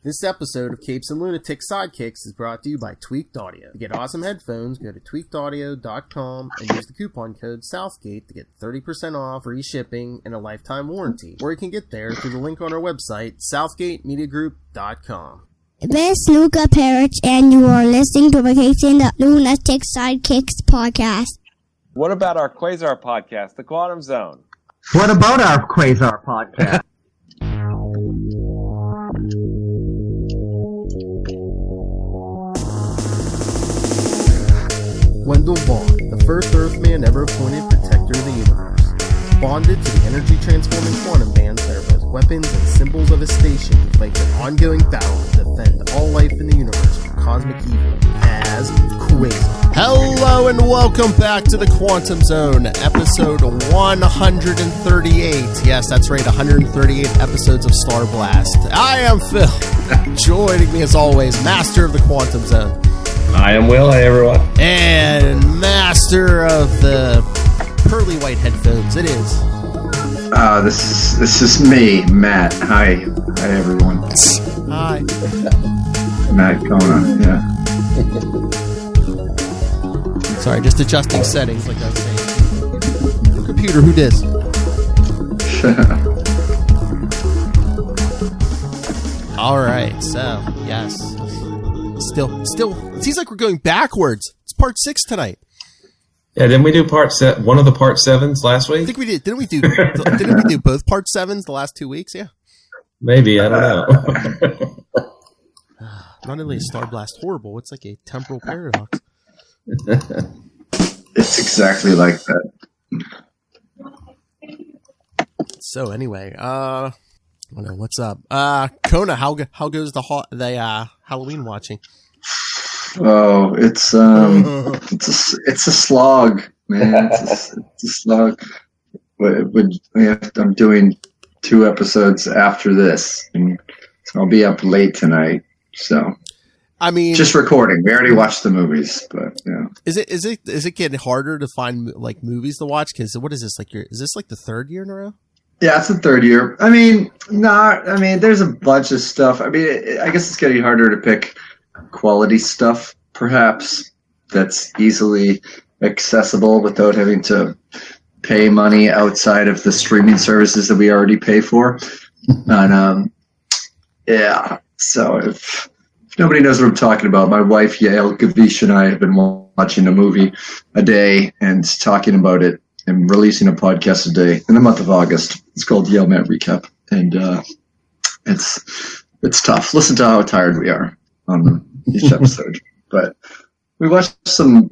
This episode of Capes and Lunatic Sidekicks is brought to you by Tweaked Audio. To get awesome headphones, go to tweakedaudio.com and use the coupon code Southgate to get 30% off, free shipping, and a lifetime warranty. Or you can get there through the link on our website, southgatemediagroup.com. This is Luca Perich, and you are listening to the Capes and Lunatic Sidekicks podcast. What about our Quasar podcast, The Quantum Zone? What about our Quasar podcast? Wendell Vaughn, the first Earthman ever appointed protector of the universe. Bonded to the energy-transforming quantum bands that are both weapons and symbols of his station, he fights an ongoing battle to defend all life in the universe from cosmic evil as Quasar. Hello and welcome back to the Quantum Zone, episode 138. Yes, that's right, 138 episodes of Starblast. I am Phil. Joining me as always, master of the Quantum Zone. I am Will. Hey, everyone. And master of the pearly white headphones. It is. This is me, Matt. Hi, everyone. Hi. Matt Kona. Yeah. Sorry, just adjusting settings, like I was saying. Computer, who dis? All right. So yes. Still, it seems like we're going backwards. It's part 6 tonight. Yeah, didn't we do one of the part 7s last week? I think we did. Didn't we do both part 7s the last 2 weeks? Yeah. Maybe, I don't know. Not only is Starblast horrible, it's like a temporal paradox. It's exactly like that. So anyway, I don't know, what's up? Kona, how goes the Halloween watching? Oh, it's a slog, man. It's a slog. I'm doing 2 episodes after this, and so I'll be up late tonight. So, I mean, just recording. We already watched the movies, but yeah. Is it getting harder to find like movies to watch? Because what is this like? Is this like the 3rd year in a row? Yeah, it's the 3rd year. I mean, there's a bunch of stuff. I mean, I guess it's getting harder to pick quality stuff, perhaps, that's easily accessible without having to pay money outside of the streaming services that we already pay for. And, yeah, so if nobody knows what I'm talking about, my wife, Yael Gavish, and I have been watching a movie a day and talking about it and releasing a podcast a day in the month of August. It's called Yale Matt Recap, and it's tough. Listen to how tired we are on each episode. But we watched some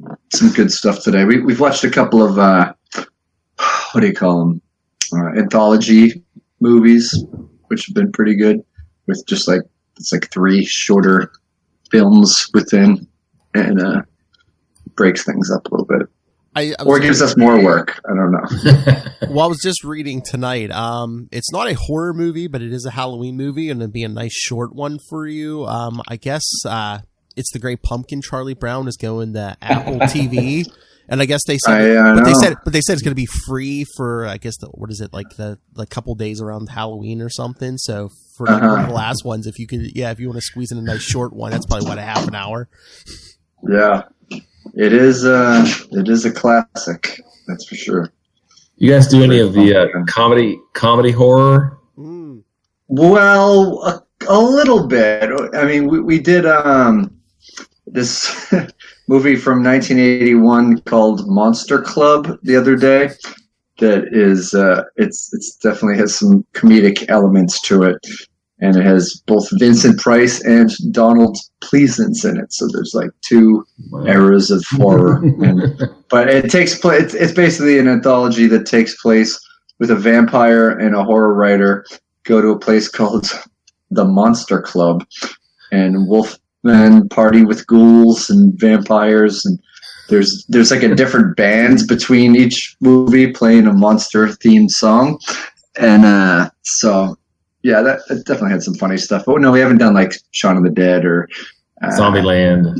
good stuff today. We've watched a couple of what do you call them? Anthology movies, which have been pretty good. With just like 3 shorter films within, and breaks things up a little bit. Or gives us more work. I don't know. Well, I was just reading tonight. It's not a horror movie, but it is a Halloween movie, and it'd be a nice short one for you. I guess it's The Great Pumpkin. Charlie Brown is going to Apple TV, and I guess they said, they said it's going to be free for, I guess, the couple days around Halloween or something. So for one of the last ones, if you want to squeeze in a nice short one, that's probably a half an hour. Yeah. It is a classic, that's for sure. You guys do any of the comedy horror? Well, a little bit. I mean, we did this movie from 1981 called Monster Club the other day. That is, it's definitely has some comedic elements to it. And it has both Vincent Price and Donald Pleasance in it. So there's like 2 eras of horror. But it takes place, it's basically an anthology that takes place with a vampire and a horror writer go to a place called the Monster Club. And wolfmen party with ghouls and vampires. And there's like a different bands between each movie playing a monster-themed song. And so... yeah, that definitely had some funny stuff. But no, we haven't done like Shaun of the Dead or Zombieland.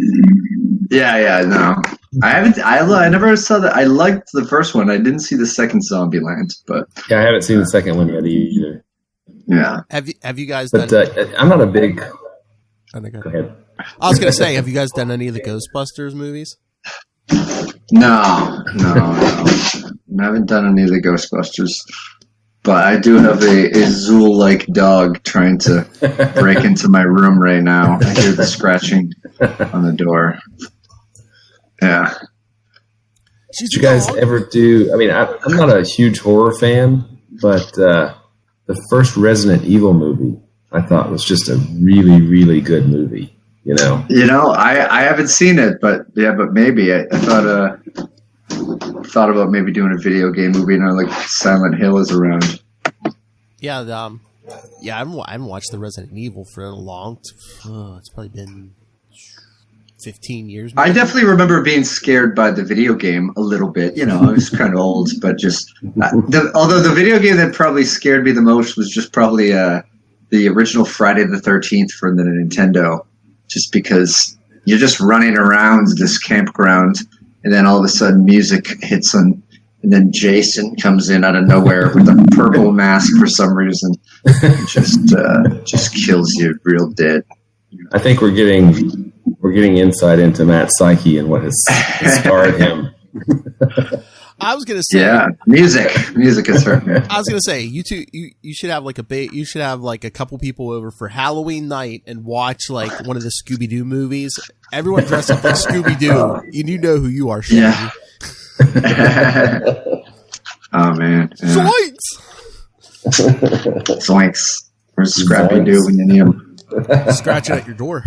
Yeah, no. I never saw that. I liked the first one. I didn't see the second Zombieland, but yeah, I haven't seen the second one yet either. Yeah. Have you guys done? But I'm not a big Go ahead. I was going to say, have you guys done any of the Ghostbusters movies? No. I haven't done any of the Ghostbusters. But I do have a Zool-like dog trying to break into my room right now. I hear the scratching on the door. Yeah. Did you guys ever do... I mean, I'm not a huge horror fan, but the first Resident Evil movie I thought was just a really, really good movie, you know? I haven't seen it, but maybe. I thought about maybe doing a video game movie, like Silent Hill is around. Yeah, I haven't watched the Resident Evil for a long it's probably been 15 years. Maybe. I definitely remember being scared by the video game a little bit. I was kind of old, but just... although the video game that probably scared me the most was just probably the original Friday the 13th for the Nintendo. Just because you're just running around this campground, and then all of a sudden music hits on, and then Jason comes in out of nowhere with a purple mask for some reason. Just kills you real dead. I think we're getting insight into Matt's psyche and what has scarred him. I was gonna say, yeah, music is hurting me. I was gonna say, you two, you should have you should have like a couple people over for Halloween night and watch like one of the Scooby Doo movies. Everyone dressed up like Scooby Doo, and you know who you are, Shaggy. Yeah. Oh man! Yeah. Zoinks! Where's Scrappy Doo when you need him? Scratching at your door.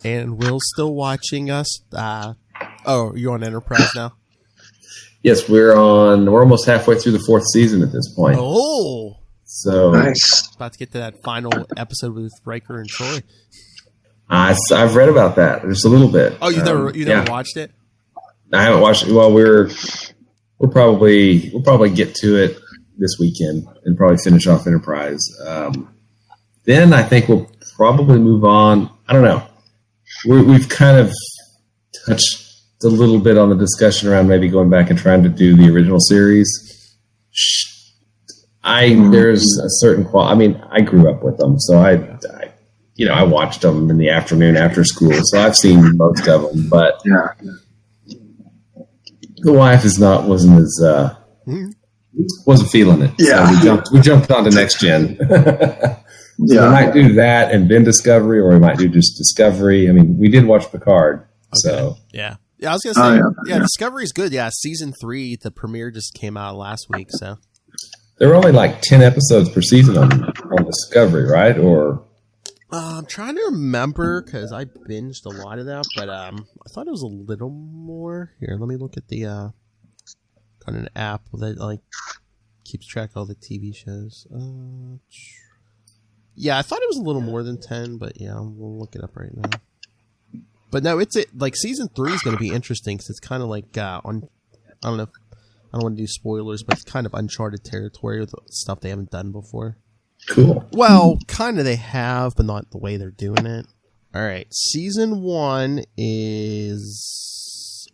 And Will's still watching us. You're on Enterprise now? Yes, we're almost halfway through the 4th season at this point. Oh! So nice. About to get to that final episode with Riker and Troy. I've read about that just a little bit. Oh, you never watched it? I haven't watched it. Well, we'll probably get to it this weekend and probably finish off Enterprise. Then I think we'll probably move on. I don't know. We've kind of touched a little bit on the discussion around maybe going back and trying to do the original series. There's a certain I mean, I grew up with them, so I watched them in the afternoon after school, so I've seen most of them. But the wife wasn't feeling it. Yeah, so we jumped on to next gen. So we might do that and then Discovery, or we might do just Discovery. I mean, we did watch Picard, so yeah. I was gonna say, Discovery's good. Yeah, season 3, the premiere just came out last week. So there were only like 10 episodes per season on Discovery, right? Or I'm trying to remember because I binged a lot of that, but I thought it was a little more. Here, let me look at the got an app that like keeps track of all the TV shows. Yeah, I thought it was a little more than 10, but yeah, we'll look it up right now. But no, like season 3 is going to be interesting because it's kind of like I don't know. I don't want to do spoilers, but it's kind of uncharted territory with stuff they haven't done before. Cool. Well, kind of they have, but not the way they're doing it. All right, season 1 is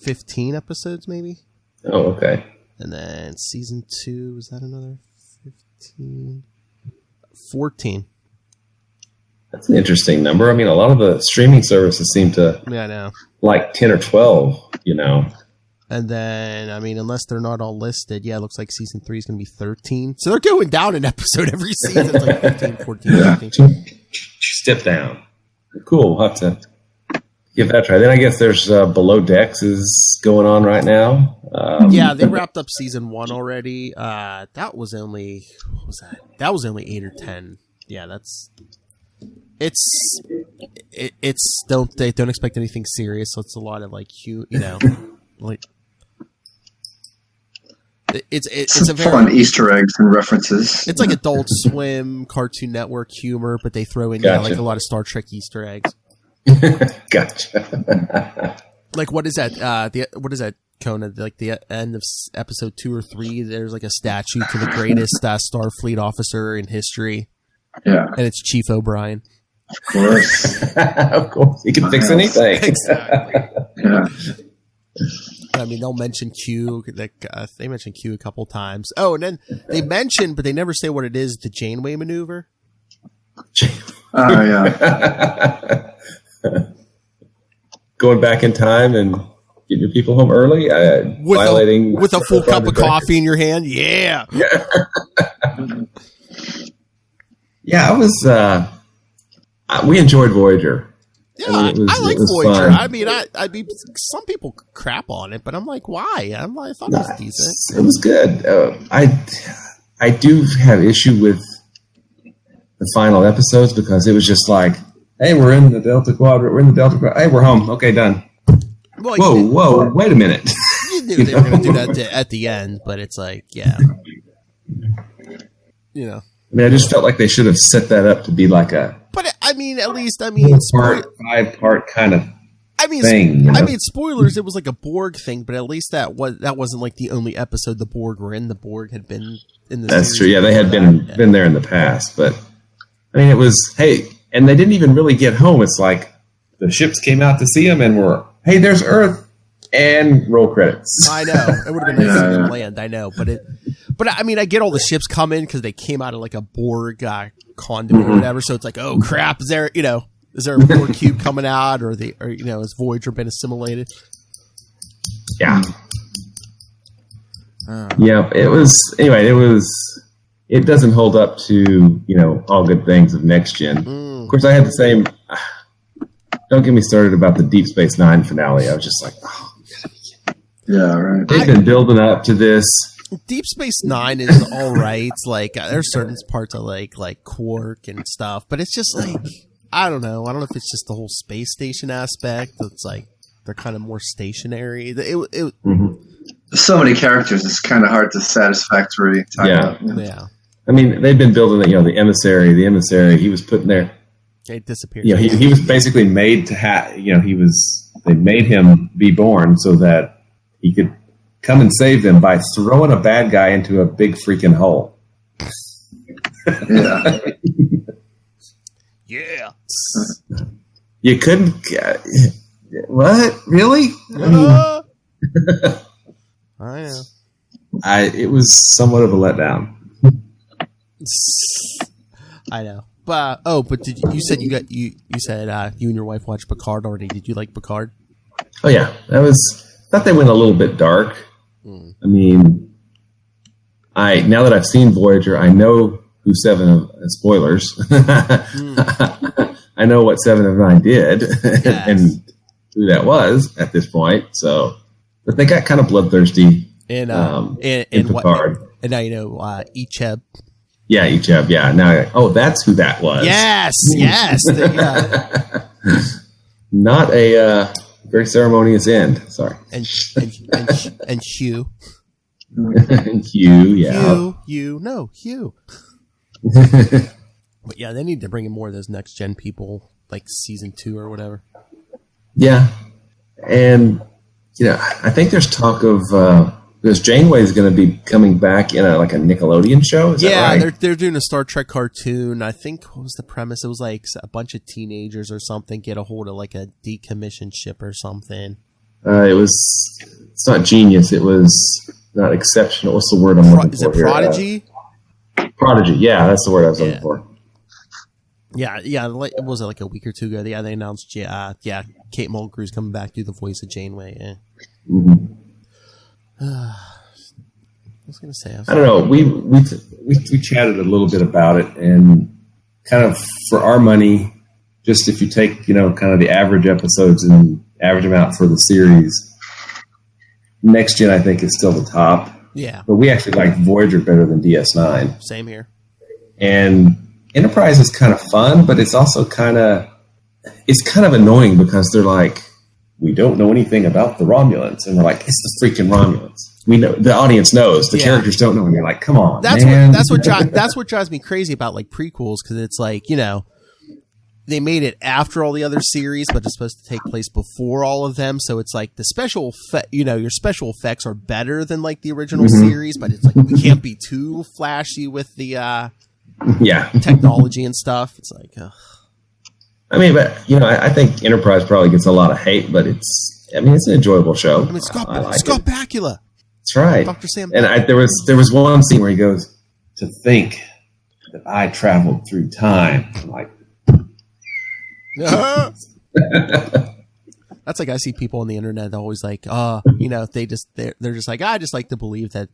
15 episodes maybe. Oh, okay. And then season 2, is that another 15? 14. That's an interesting number. I mean, a lot of the streaming services seem to I know. Like 10 or 12, And then, I mean, unless they're not all listed, it looks like season 3 is going to be 13. So they're going down an episode every season. It's like 15, 14, 15. Step down. Cool. We'll have to give that a try. Then I guess there's Below Decks is going on right now. They wrapped up season 1 already. That was only, what was that? That was only 8 or 10. Yeah, don't expect anything serious. So it's a lot of like, like, it's a very fun Easter eggs and references. It's like Adult Swim, Cartoon Network humor, but they throw in like a lot of Star Trek Easter eggs. Gotcha. Like what is that? What is that, Conan? Like the end of episode 2 or 3, there's like a statue to the greatest Starfleet officer in history. Yeah, and it's Chief O'Brien. Of course, of course, he can fix anything. Exactly. Yeah. I mean, they'll mention Q. They mention Q a couple times. Oh, and then they mention, but they never say what it is. The Janeway maneuver. Oh yeah. Going back in time and getting your people home early, violating with a full cup of coffee in your hand. Yeah. Yeah, I was. We enjoyed Voyager. Yeah, I mean, I like it was Voyager. fun. I mean, I mean, some people crap on it, but I'm like, why? I thought it was decent. It was good. I do have issue with the final episodes because it was just like, hey, we're in the Delta Quadrant. We're in the Delta Quadrant. Hey, we're home. Okay, done. Well, Whoa, wait a minute. You knew they were going to do that at the end, but it's like, yeah. You know. I mean, I just felt like they should have set that up to be like a. But I mean, at least, I mean, 5-part kind of thing. I mean, spoilers. It was like a Borg thing, but at least that wasn't like the only episode the Borg were in. The Borg had been in the. That's true. Yeah, they had been there in the past, but I mean, it was and they didn't even really get home. It's like the ships came out to see them, and we're there's Earth, and roll credits. I know it would have been nice to land. I know, but I mean, I get all the ships come in because they came out of like a Borg conduit or whatever. So it's like, oh crap, is there a Borg cube coming out, or has Voyager been assimilated? Yeah. Yeah, it was. Anyway, it doesn't hold up to all good things of Next Gen. Of course, I had the same. Don't get me started about the Deep Space Nine finale. I was just like, oh. Yeah, right. They've been building up to this. Deep Space Nine is all right. Like there's certain parts I like Quark and stuff, but it's just like I don't know. I don't know if it's just the whole space station aspect. It's like they're kind of more stationary. So many characters, it's kind of hard to satisfactorily talk about. Yeah. I mean, they've been building it. The emissary. The emissary. He was put in there. It disappeared. He was basically made to have. They made him be born so that he could come and save them by throwing a bad guy into a big freaking hole. Yeah. Yeah. You couldn't. What? Really? I know. It was somewhat of a letdown. I know. But did you said you said you and your wife watched Picard already? Did you like Picard? Oh yeah, thought they went a little bit dark. I mean, now that I've seen Voyager, I know who spoilers. I know what 7 of 9 did, yes. And who that was at this point. So, but they got kind of bloodthirsty in Picard. And now Icheb. Yeah, Icheb. Yeah. Now, that's who that was. Yes. Not a very ceremonious end. Sorry. And Hugh. And Hugh, yeah. Hugh. But yeah, they need to bring in more of those next gen people, like season 2 or whatever. Yeah, and I think there's talk of because Janeway is going to be coming back in a Nickelodeon show. Is that right? they're doing a Star Trek cartoon. I think what was the premise? It was like a bunch of teenagers or something get a hold of like a decommissioned ship or something. It's not genius. It was not exceptional. What's the word I'm looking for? Is it Prodigy? Prodigy. Yeah, that's the word I was looking for. Yeah. Was it like a week or two ago? Yeah, they announced. Kate Mulgrew's coming back to do the voice of Janeway. Yeah. Mm-hmm. I was gonna say. I don't know. We chatted a little bit about it, and kind of for our money, just if you take kind of the average episodes and average them out for the series, Next Gen I think is still the top. Yeah. But we actually like Voyager better than DS9. Same here. And Enterprise is kind of fun, but it's also kind of annoying because they're like, we don't know anything about the Romulans, and we're like, it's the freaking Romulans. We know, the audience knows, the characters don't know, and you're like, come on, man. That's what drives me crazy about like prequels, because it's like they made it after all the other series, but it's supposed to take place before all of them. So it's like the special, your special effects are better than like the original series, but it's like we can't be too flashy with the technology and stuff. It's like, I mean, but I think Enterprise probably gets a lot of hate, but it's I mean, it's an enjoyable show. I mean, Scott it. Bakula. That's right. Dr. Sam. And there was one scene where he goes, "To think that I traveled through time." I'm like, that's like I see people on the internet always like, they're just like, I just like to believe that,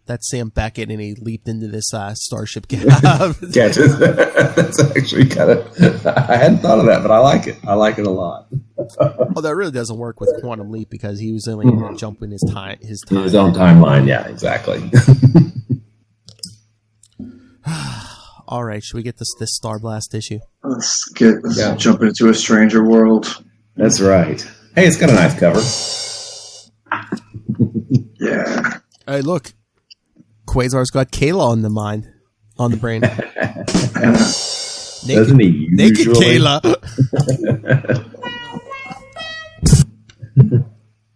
that's Sam Beckett and he leaped into this starship cab. yeah, that's actually kind of, I hadn't thought of that, but I like it. I like it a lot. Although it really doesn't work with Quantum Leap because he was only able to jump in his time. His own timeline, yeah, exactly. All right, should we get this Starblast issue? Let's jump into a stranger world. That's right. Hey, it's got a nice cover. Yeah. Hey, look. Quasar's got Kayla on the brain. Doesn't he usually? Naked Kayla.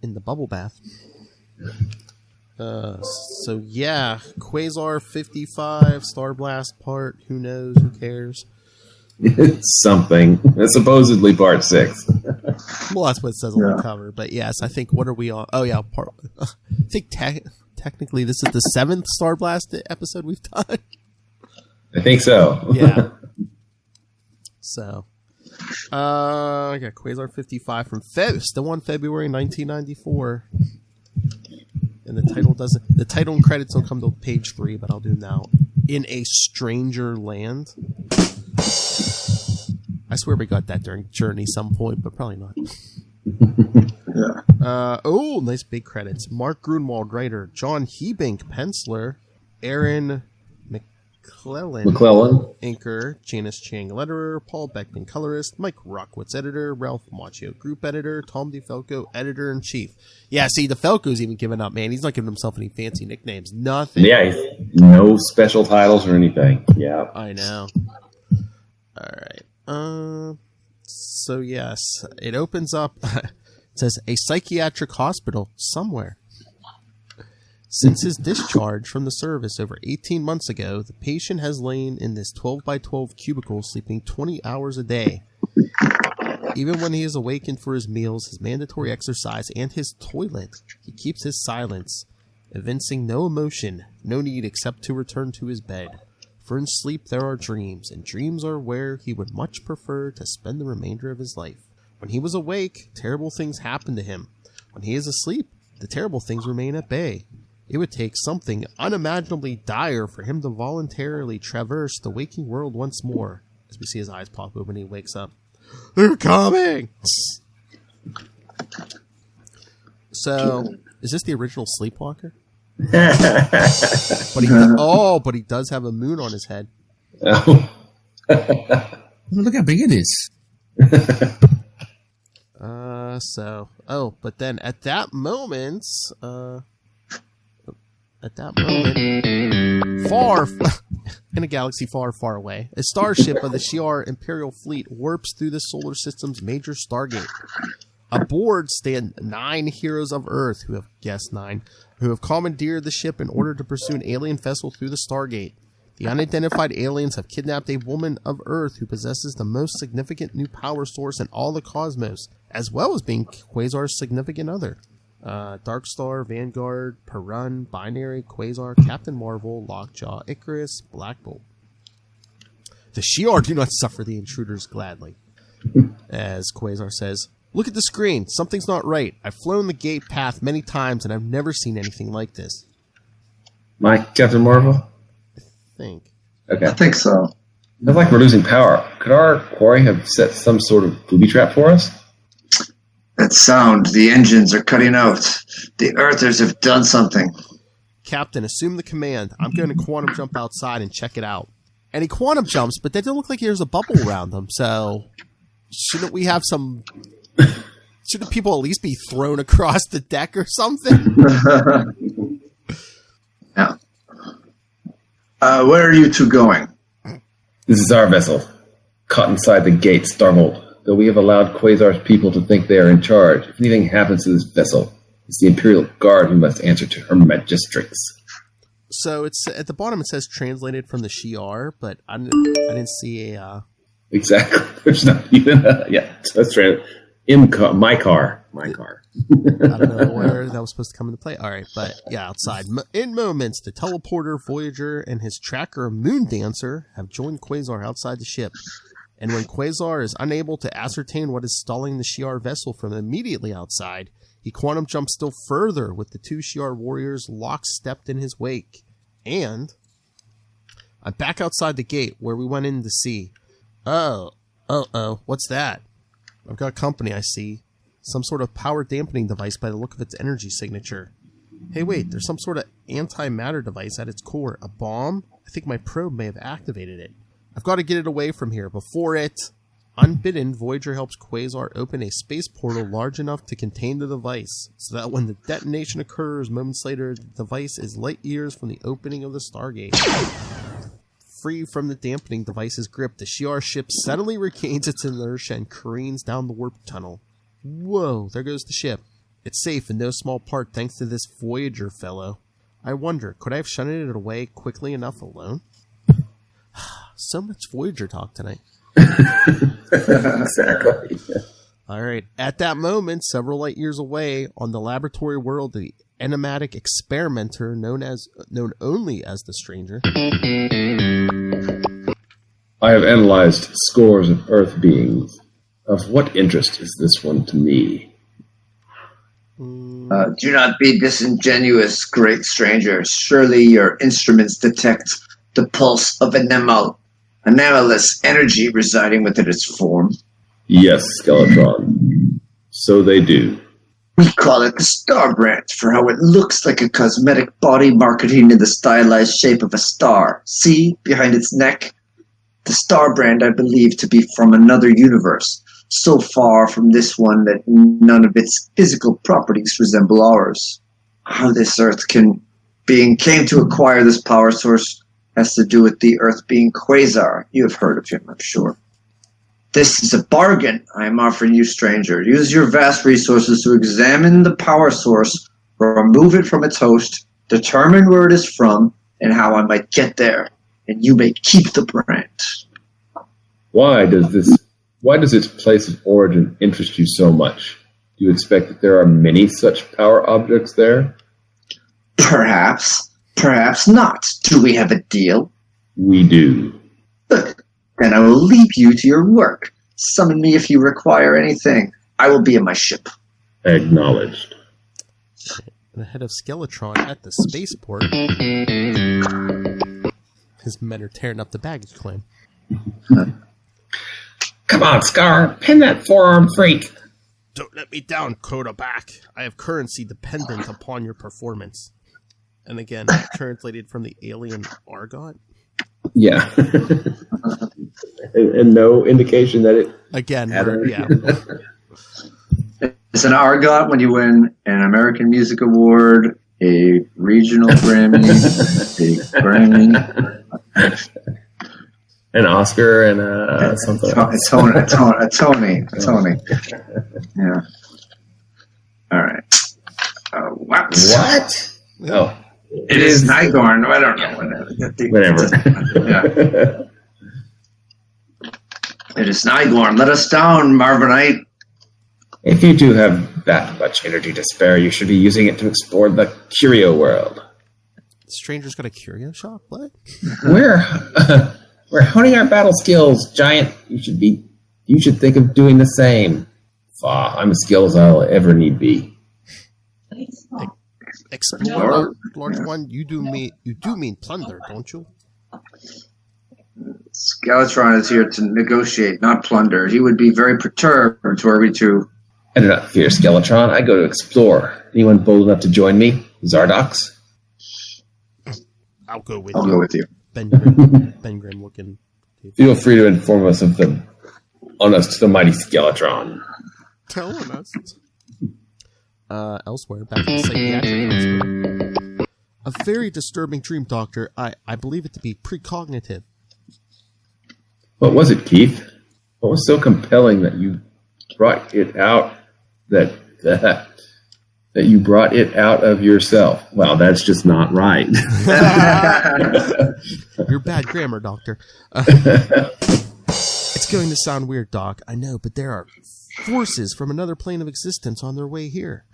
In the bubble bath. So yeah, Quasar 55, Starblast part, who knows, who cares? It's something. It's supposedly part 6. Well, that's what it says on the cover. But yes, I think, what are we on? Oh yeah, I think technically this is the 7th Starblast episode we've done. I think so. Yeah. So, I got Quasar 55 from still on February 1994. And the title and credits don't come till page 3, but I'll do them now. In a Stranger Land. I swear we got that during Journey some point, but probably not. Yeah. Nice big credits. Mark Grunwald, writer. John Hebink, penciler. Aaron McClellan, inker. Janice Chang, letterer. Paul Beckman, colorist. Mike Rockwitz, editor. Ralph Macchio, group editor. Tom DeFalco, editor-in-chief. Yeah, see, DeFalco's even giving up, man. He's not giving himself any fancy nicknames. Nothing. Yeah, no special titles or anything. Yeah. I know. All right. So yes, it opens up. It says a psychiatric hospital somewhere. Since his discharge from the service over 18 months ago, the patient has lain in this 12x12 cubicle, sleeping 20 hours a day. Even when he is awakened for his meals, his mandatory exercise, and his toilet, he keeps his silence, evincing no emotion, no need except to return to his bed. For in sleep there are dreams, and dreams are where he would much prefer to spend the remainder of his life. When he was awake, terrible things happen to him. When he is asleep, the terrible things remain at bay. It would take something unimaginably dire for him to voluntarily traverse the waking world once more. As we see his eyes pop open, he wakes up. They're coming! So, is this the original Sleepwalker? But he does have a moon on his head. Oh. Look how big it is. But then at that moment, far in a galaxy far, far away, a starship of the Shi'ar Imperial Fleet warps through the solar system's major stargate. Aboard stand 9 heroes of Earth, who have commandeered the ship in order to pursue an alien vessel through the Stargate. The unidentified aliens have kidnapped a woman of Earth who possesses the most significant new power source in all the cosmos, as well as being Quasar's significant other. Darkstar, Vanguard, Perun, Binary, Quasar, Captain Marvel, Lockjaw, Icarus, Black Bolt. The Shi'ar do not suffer the intruders gladly. As Quasar says, "Look at the screen. Something's not right. I've flown the gate path many times, and I've never seen anything like this." Mike, Captain Marvel? Think. Okay. I think so. I feel like we're losing power. Could our quarry have set some sort of booby trap for us? That sound. The engines are cutting out. The Earthers have done something. Captain, assume the command. I'm going to quantum jump outside and check it out. And he quantum jumps, but that doesn't look like there's a bubble around him, so shouldn't we have some... Shouldn't people at least be thrown across the deck or something? Yeah. Where are you two going? This is our vessel, caught inside the gate, Starbolt. Though we have allowed Quasar's people to think they are in charge, if anything happens to this vessel, it's the Imperial Guard who must answer to Her Magistrix. So it's at the bottom. It says translated from the Shi'ar, but I didn't see a. Exactly. There's not even. Yeah, that's right. My car. I don't know where that was supposed to come into play. All right, but yeah, outside. In moments, the teleporter, Voyager, and his tracker, Moon Dancer, have joined Quasar outside the ship. And when Quasar is unable to ascertain what is stalling the Shi'ar vessel from immediately outside, he quantum jumps still further with the two Shi'ar warriors lockstepped in his wake. And I'm back outside the gate where we went in to see. Oh, what's that? I've got company, I see. Some sort of power dampening device by the look of its energy signature. Hey, wait, there's some sort of antimatter device at its core. A bomb? I think my probe may have activated it. I've got to get it away from here before it... Unbidden, Voyager helps Quasar open a space portal large enough to contain the device, so that when the detonation occurs moments later, the device is light years from the opening of the Stargate. Free from the dampening device's grip, the Shi'ar ship suddenly regains its inertia and careens down the warp tunnel. Whoa, there goes the ship. It's safe in no small part thanks to this Voyager fellow. I wonder, could I have shunted it away quickly enough alone? So much Voyager talk tonight. Exactly. All right. At that moment, several light years away, on the laboratory world, the enigmatic experimenter known only as the Stranger. I have analyzed scores of Earth beings. Of what interest is this one to me? Do not be disingenuous, great stranger. Surely your instruments detect the pulse of anomalous energy residing within its form. Yes, Skeletron. So they do. We call it the Starbrand for how it looks like a cosmetic body marketing in the stylized shape of a star. See, behind its neck? The Starbrand I believe to be from another universe, so far from this one that none of its physical properties resemble ours. How this Earth being came to acquire this power source has to do with the Earth being Quasar. You have heard of him, I'm sure. This is a bargain I am offering you, stranger. Use your vast resources to examine the power source, remove it from its host, determine where it is from, and how I might get there, and you may keep the brand. Why does its place of origin interest you so much? Do you expect that there are many such power objects there? Perhaps not. Do we have a deal? We do. Good. Then I will leave you to your work. Summon me if you require anything. I will be in my ship. Acknowledged. The head of Skeletron at the spaceport. His men are tearing up the baggage claim. Come on, Scar. Pin that forearm freak. Don't let me down, Kodaback. I have currency dependent upon your performance. And again, translated from the alien Argot. Yeah. and no indication that it... Again, yeah. It's an Argot when you win an American Music Award, a regional Grammy, a Grammy... An Oscar and something. A Tony. Yeah. All right. What? Oh. It is Nygorn. I don't know. Whatever. Yeah. It is Nygorn. Let us down, Marvinite. If you do have that much energy to spare, you should be using it to explore the curio world. The Stranger's got a curio shop? What? We're honing our battle skills, Giant. You should think of doing the same. I'm as skilled as I'll ever need be. Explore, large one. You do mean plunder, don't you? Skeletron is here to negotiate, not plunder. He would be very perturbed were we to... I do not fear Skeletron. I go to explore. Anyone bold enough to join me? Zardox? I'll go with you. Ben Grimm looking. Feel free to inform us on us to the mighty Skeletron. Telling us. Elsewhere, back in the psychiatric hospital. A very disturbing dream, Doctor. I believe it to be precognitive. What was it, Keith? What was so compelling that you brought it out that you brought it out of yourself? Well, that's just not right. You're bad grammar, Doctor. It's going to sound weird, Doc. I know, but there are forces from another plane of existence on their way here.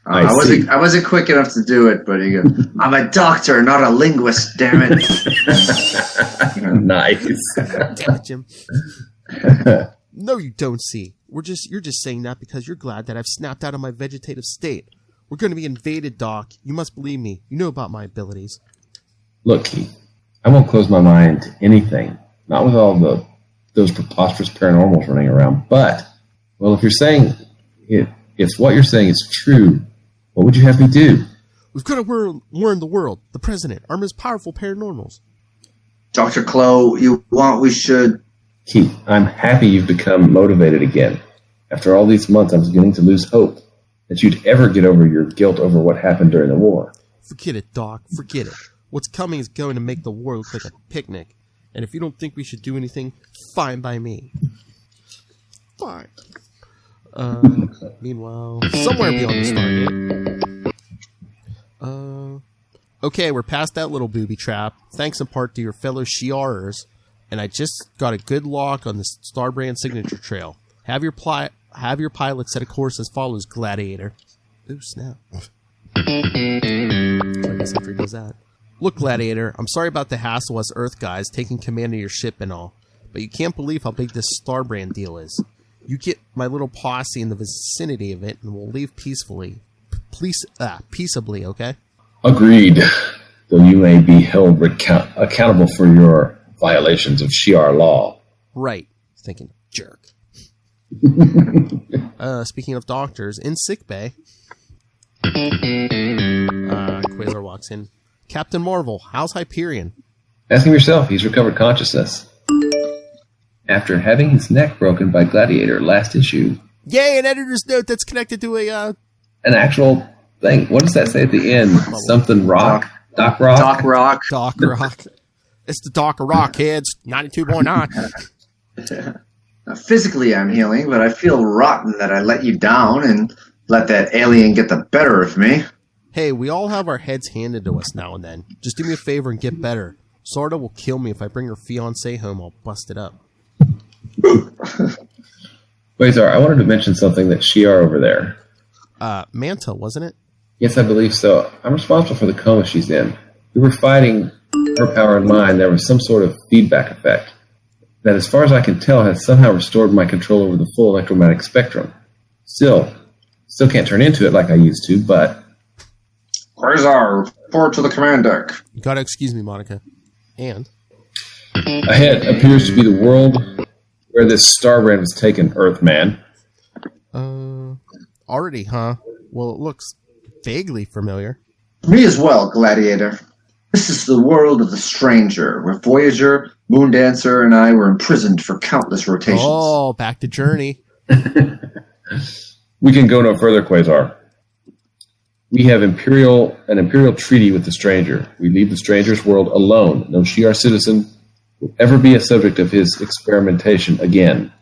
I wasn't quick enough to do it, but he goes, I'm a doctor, not a linguist, damn it. Nice. Damn it, Jim. No, you don't see. You're just saying that because you're glad that I've snapped out of my vegetative state. We're going to be invaded, Doc. You must believe me. You know about my abilities. Look, Keith, I won't close my mind to anything. Not with all those preposterous paranormals running around. But, well, if you're saying if what you're saying is true, what would you have me do? We've got to warn the world, the president, our most powerful paranormals. Dr. Clow, you want we should... Keith, I'm happy you've become motivated again. After all these months, I was beginning to lose hope that you'd ever get over your guilt over what happened during the war. Forget it, Doc. Forget it. What's coming is going to make the war look like a picnic. And if you don't think we should do anything, fine by me. Fine. Meanwhile, somewhere beyond the Stargate. Okay, we're past that little booby trap, thanks in part to your fellow Shiarers, and I just got a good lock on the Starbrand signature trail. Have your pilot set a course as follows, Gladiator. Ooh, snap. So I guess after he does that. Look, Gladiator, I'm sorry about the hassle us Earth guys taking command of your ship and all, but you can't believe how big this Starbrand deal is. You get my little posse in the vicinity of it, and we'll leave peaceably, okay? Agreed. Though you may be held accountable for your violations of Shi'ar law. Right. Thinking, jerk. Speaking of doctors, in sickbay, Quasar walks in. Captain Marvel, how's Hyperion? Ask him yourself. He's recovered consciousness. After having his neck broken by Gladiator last issue. Yay, an editor's note that's connected to an actual thing. What does that say at the end? Something rock? Doc Rock? Doc Rock. Doc Rock. It's the Doc of Rock, kids. 92.9. Physically, I'm healing, but I feel rotten that I let you down and let that alien get the better of me. Hey, we all have our heads handed to us now and then. Just do me a favor and get better. Sarda will kill me if I bring her fiancé home all busted up. Quasar, I wanted to mention something that Shi'ar over there. Manta, wasn't it? Yes, I believe so. I'm responsible for the coma she's in. We were fighting her power and mine. There was some sort of feedback effect that, as far as I can tell, has somehow restored my control over the full electromagnetic spectrum. Still can't turn into it like I used to, but... Quasar, report to the command deck. You gotta excuse me, Monica. And? Ahead appears to be the world where this Starbrand was taken, Earthman. Already, huh? Well, it looks vaguely familiar. Me as well, Gladiator. This is the world of the Stranger, where Voyager, Moondancer, and I were imprisoned for countless rotations. Oh, back to Journey. We can go no further, Quasar. We have an imperial treaty with the Stranger. We leave the Stranger's world alone. No Shi'ar citizen will ever be a subject of his experimentation again.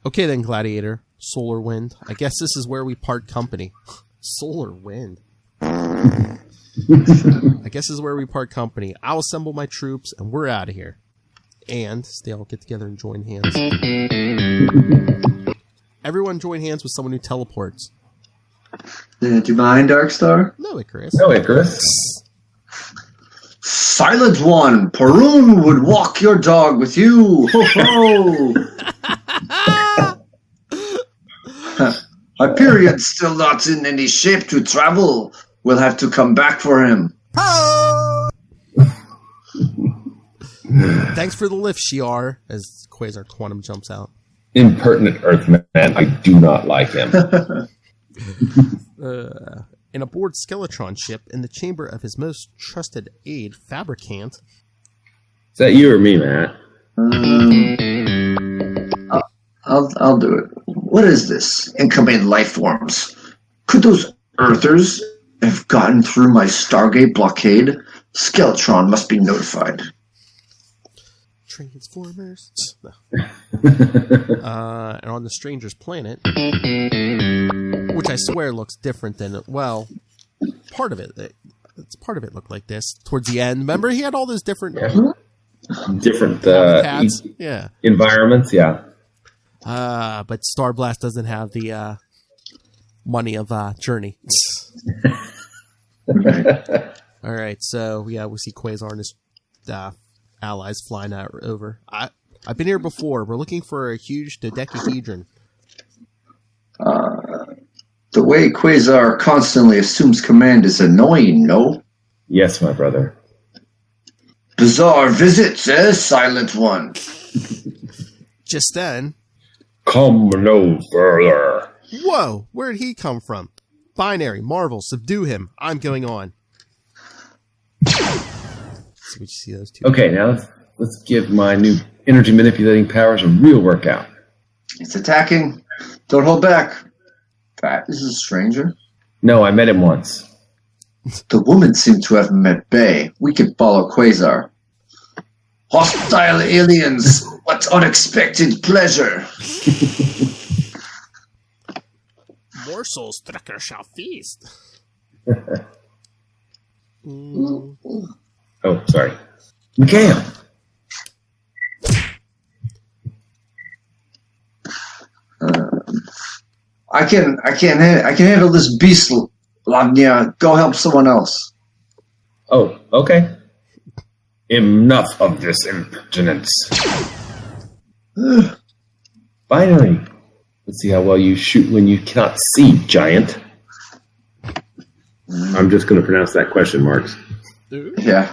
Okay then, Gladiator. Solar Wind. I guess this is where we part company. Solar Wind. I guess this is where we part company. I'll assemble my troops, and we're out of here. And they all get together and join hands. Everyone join hands with someone who teleports. Do you mind, Darkstar? No, Icarus. No, Icarus. Silent One, Perun would walk your dog with you. Ho ho! Hyperion's still not in any shape to travel. We'll have to come back for him. Thanks for the lift, Shi'ar, as Quasar Quantum jumps out. Impertinent Earthman. I do not like him. In aboard Skeletron ship in the chamber of his most trusted aide, Fabricant. Is that you or me, Matt? I'll do it. What is this? Incoming life forms. Could those Earthers have gotten through my Stargate blockade? Skeletron must be notified. Transformers. No. And on the Stranger's planet, which I swear looks different than, well, part of it looked like this towards the end. Remember, he had all those different different pads. Yeah, environments. Yeah. But Starblast doesn't have the money of Journey. All right, so yeah, we see Quasar and his allies flying over. I've been here before. We're looking for a huge dodecahedron. The way Quasar constantly assumes command is annoying, no? Yes, my brother. Bizarre visits, Silent One? Just then... Come no further. Whoa, where'd he come from? Binary, Marvel, subdue him. I'm going on. So we see those two. Okay, now let's give my new energy manipulating powers a real workout. It's attacking. Don't hold back. That is a stranger. No, I met him once. The woman seemed to have met Bay. We could follow Quasar. Hostile aliens! What unexpected pleasure! Morsels Strucker shall feast. Oh, sorry. Mikhail! I can handle this beast, Lavnia. Go help someone else. Oh, okay. Enough of this impertinence. Binary. Let's see how well you shoot when you cannot see, giant. I'm just going to pronounce that question marks. Yeah.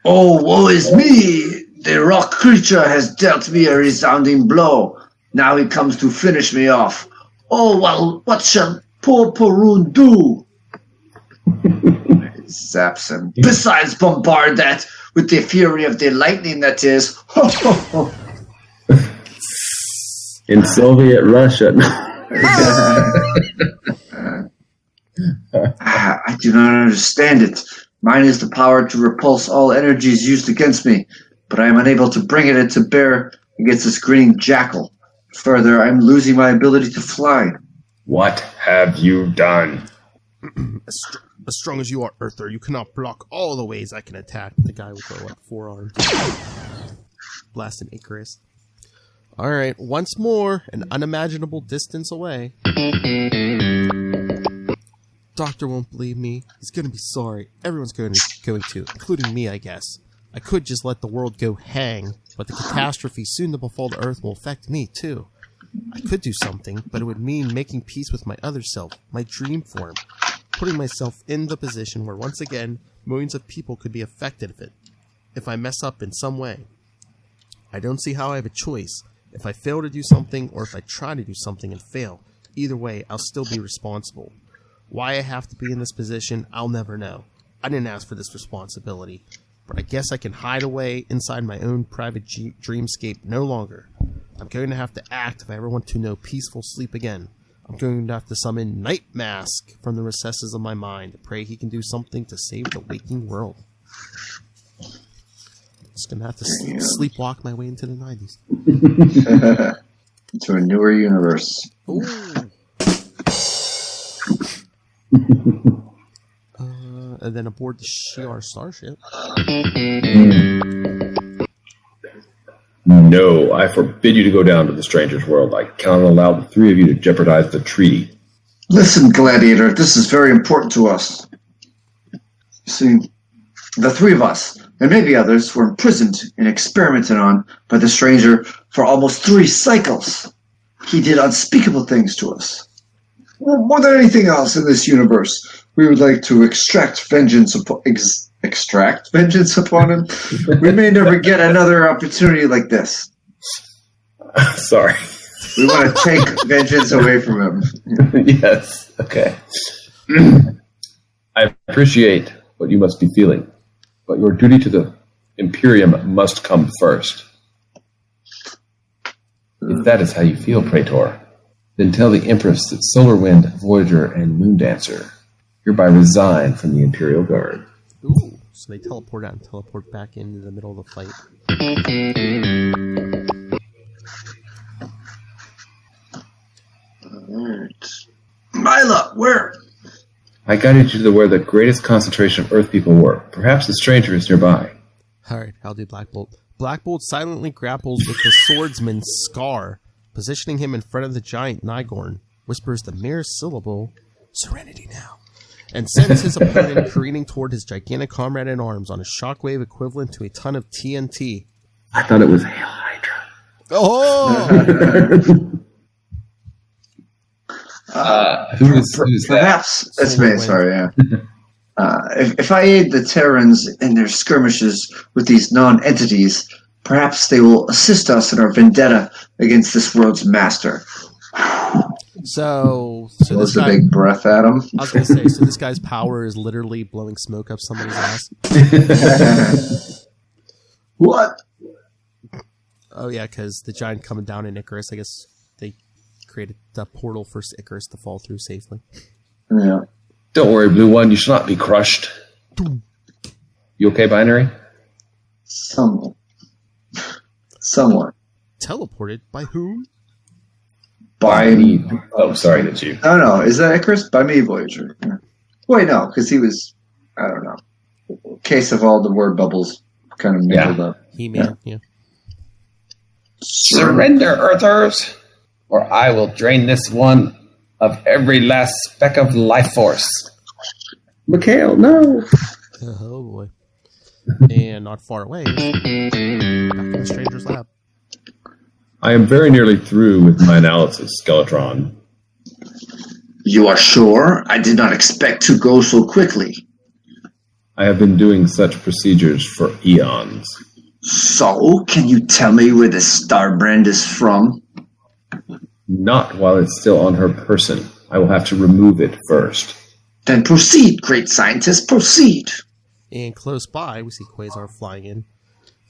Oh, woe is me! The rock creature has dealt me a resounding blow. Now he comes to finish me off. Oh, well, what shall poor Perun do? Zaps him. Besides, bombard that with the fury of the lightning that is. In Soviet Russia. I do not understand it. Mine is the power to repulse all energies used against me, but I am unable to bring it to bear against this grinning jackal. Further, I am losing my ability to fly. What have you done? As strong as you are, Earther, you cannot block all the ways I can attack the guy with the forearms. Blasting Icarus. Alright, once more, an unimaginable distance away. Doctor won't believe me. He's gonna be sorry. Everyone's going to, including me, I guess. I could just let the world go hang, but the catastrophe soon to befall the Earth will affect me, too. I could do something, but it would mean making peace with my other self, my dream form. Putting myself in the position where, once again, millions of people could be affected if I mess up in some way. I don't see how I have a choice. If I fail to do something, or if I try to do something and fail, either way, I'll still be responsible. Why I have to be in this position, I'll never know. I didn't ask for this responsibility, but I guess I can hide away inside my own private dreamscape no longer. I'm going to have to act if I ever want to know peaceful sleep again. I'm going to have to summon Nightmask from the recesses of my mind to pray he can do something to save the waking world. Just going to have to sleepwalk my way into the 90s. Into a newer universe. Ooh. And then aboard the Shi'ar starship. No, I forbid you to go down to the stranger's world. I cannot allow the three of you to jeopardize the treaty. Listen, Gladiator, this is very important to us. See, the three of us, and maybe others, were imprisoned and experimented on by the stranger for almost 3 cycles. He did unspeakable things to us. More than anything else in this universe, we would like to extract vengeance upon him. We may never get another opportunity like this. Sorry. We want to take vengeance away from him. Yes, okay. I appreciate what you must be feeling, but your duty to the Imperium must come first. If that is how you feel, Praetor, then tell the Empress that Solar Wind, Voyager, and Moondancer hereby resign from the Imperial Guard. Ooh, so they teleport out and teleport back into the middle of the fight. Alright. Mila, where? I guided you to where the greatest concentration of Earth people were. Perhaps the stranger is nearby. Alright, I'll do Black Bolt. Black Bolt silently grapples with the swordsman Scar, positioning him in front of the giant Nygorn, whispers the merest syllable, "Serenity now," and sends his opponent careening toward his gigantic comrade in arms on a shockwave equivalent to a ton of TNT. I thought it was Hail Hydra. Oh! Who's that? Perhaps that's me. Sorry, yeah. If I aid the Terrans in their skirmishes with these non-entities, perhaps they will assist us in our vendetta against this world's master. So That was a big breath at him. I was going to say, so this guy's power is literally blowing smoke up somebody's ass. What? Oh yeah, because the giant coming down in Icarus, I guess they created a portal for Icarus to fall through safely. Yeah. Don't worry, Blue One. You shall not be crushed. You okay, Binary? Somewhat. Teleported by whom? By me. Oh, sorry, that's you. No. Is that Icarus? By me, Voyager. Yeah. Wait, no, because he was. I don't know. Case of all the word bubbles kind of mingled up. He-Man, yeah. Surrender, Earthers, or I will drain this one of every last speck of life force. Mikhail, no. Oh boy. And not far away, back in the Stranger's lab. I am very nearly through with my analysis, Skeletron. You are sure? I did not expect to go so quickly. I have been doing such procedures for eons. So, can you tell me where the Starbrand is from? Not while it's still on her person. I will have to remove it first. Then proceed, great scientist, proceed. And close by, we see Quasar flying in.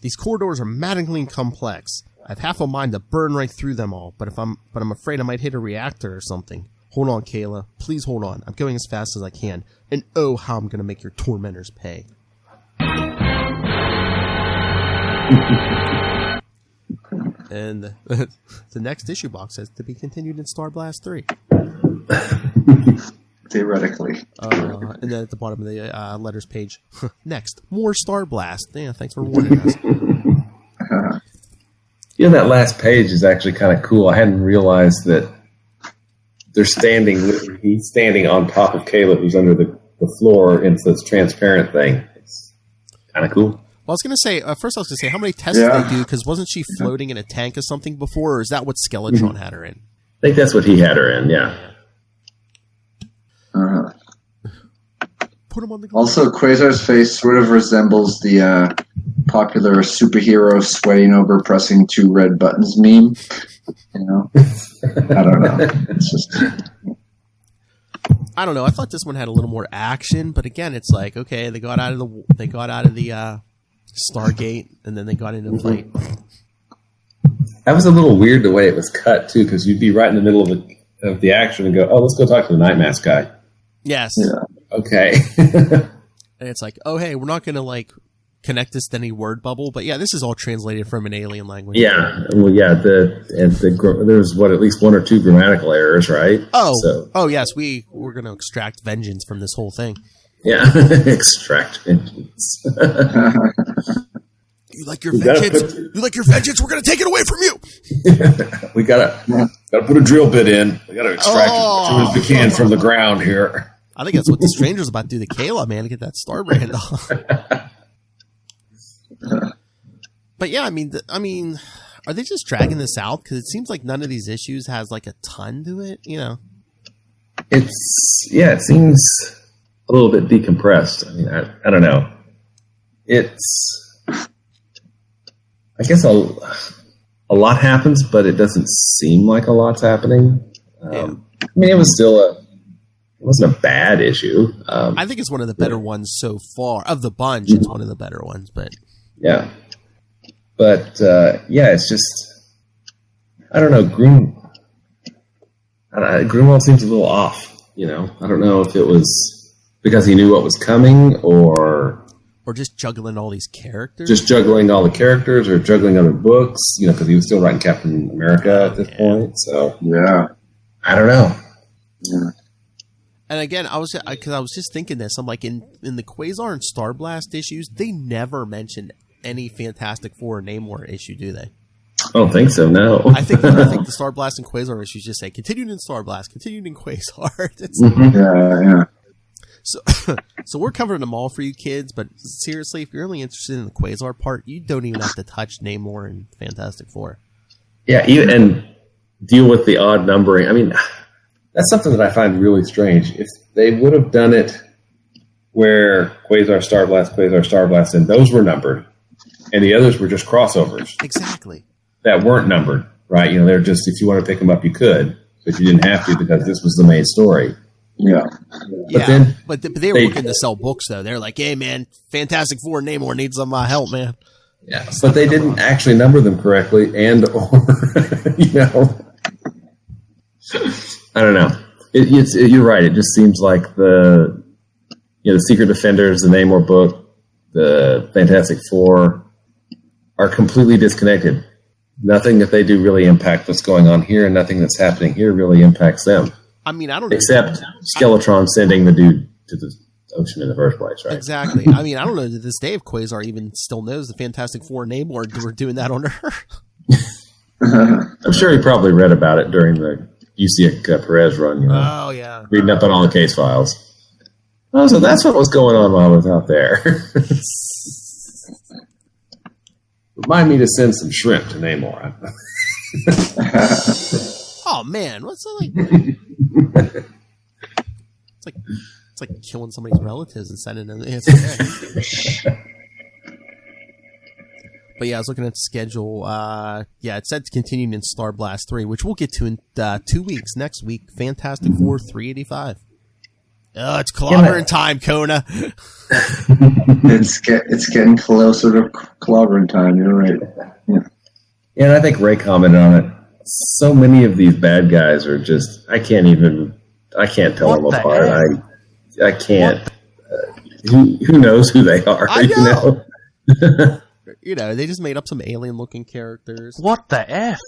These corridors are maddeningly complex. I've half a mind to burn right through them all, but I'm afraid I might hit a reactor or something. Hold on, Kayla. Please hold on. I'm going as fast as I can. And oh, how I'm going to make your tormentors pay. And the next issue box says to be continued in Starblast 3. Theoretically. And then at the bottom of the letters page, next, more Starblast. Yeah, thanks for warning us. You know, that last page is actually kind of cool. I hadn't realized that he's standing on top of Caleb, who's under the floor, in this transparent thing. It's kind of cool. Well, I was going to say, first I was going to say, how many tests did they do? Because wasn't she floating in a tank or something before, or is that what Skeletron had her in? I think that's what he had her in, yeah. Put him on the ground. Also, Quasar's face sort of resembles the popular superhero swaying over pressing 2 red buttons meme. You know? I don't know. It's just... I don't know. I thought this one had a little more action, but again, it's like, okay, they got out of the Stargate, and then they got into fight. That was a little weird the way it was cut too, because you'd be right in the middle of the action and go, "Oh, let's go talk to the Nightmask guy." Yes. Yeah. Okay. And it's like, oh, hey, we're not going to connect this to any word bubble, but yeah, this is all translated from an alien language. Yeah. Well, yeah. There's at least 1 or 2 grammatical errors, right? Oh, yes. We're going to extract vengeance from this whole thing. Yeah. Extract vengeance. You like your vengeance? You like your vengeance? We're going to take it away from you. We gotta put a drill bit in. We gotta extract as much as we can from the ground here. I think that's what the Stranger's about to do to Kayla, man, to get that Starbrand off. But yeah, I mean, are they just dragging this out? Because it seems like none of these issues has a ton to it, you know? It seems a little bit decompressed. I mean, I don't know. I guess a lot happens, but it doesn't seem like a lot's happening. I mean, it wasn't a bad issue. I think it's one of the better ones so far. Of the bunch, it's one of the better ones, but... Yeah. But, it's just... I don't know, Grunwald seems a little off, you know? I don't know if it was because he knew what was coming, or just juggling all these characters? Just juggling all the characters, or juggling other books, you know, because he was still writing Captain America at this point, so... Yeah. I don't know. Yeah. And again, I was just thinking this. I'm like, in the Quasar and Starblast issues, they never mentioned any Fantastic Four or Namor issue, do they? I don't think so. No. I think the Starblast and Quasar issues just say continued in Starblast, continued in Quasar. Yeah. So we're covering them all for you kids, but seriously, if you're only interested in the Quasar part, you don't even have to touch Namor and Fantastic Four. Yeah, and deal with the odd numbering. I mean, that's something that I find really strange. If they would have done it where Quasar, Starblast, and those were numbered, and the others were just crossovers. Exactly. That weren't numbered, right? You know, they're just, if you want to pick them up, you could, but you didn't have to because this was the main story. Yeah. But they were looking to sell books, though. They're like, hey, man, Fantastic Four and Namor need some help, man. Yeah, but they didn't actually number them correctly, or you know, I don't know. You're right. It just seems like the Secret Defenders, the Namor book, the Fantastic Four are completely disconnected. Nothing that they do really impacts what's going on here, and nothing that's happening here really impacts them. I mean, I don't know. Except Skeletron sending the dude to the ocean in the first place, right? Exactly. I mean, I don't know to this day if Quasar even still knows the Fantastic Four and Namor were doing that on Earth. I'm sure he probably read about it during the UC Perez run. You know, oh, yeah. reading up on all the case files. Oh, so that's what was going on while I was out there. Remind me to send some shrimp to Namor. Oh man, what's that like? It's like killing somebody's relatives and sending them. But yeah, I was looking at the schedule. It said continuing in Starblast 3, which we'll get to in 2 weeks. Next week, Fantastic Four 385. Oh, it's clobbering time, Kona. It's getting closer to clobbering time. You're right. Yeah. And I think Ray commented on it. So many of these bad guys are just, I can't tell them apart. I can't. Who knows who they are? I know. You know? They just made up some alien-looking characters. What the F?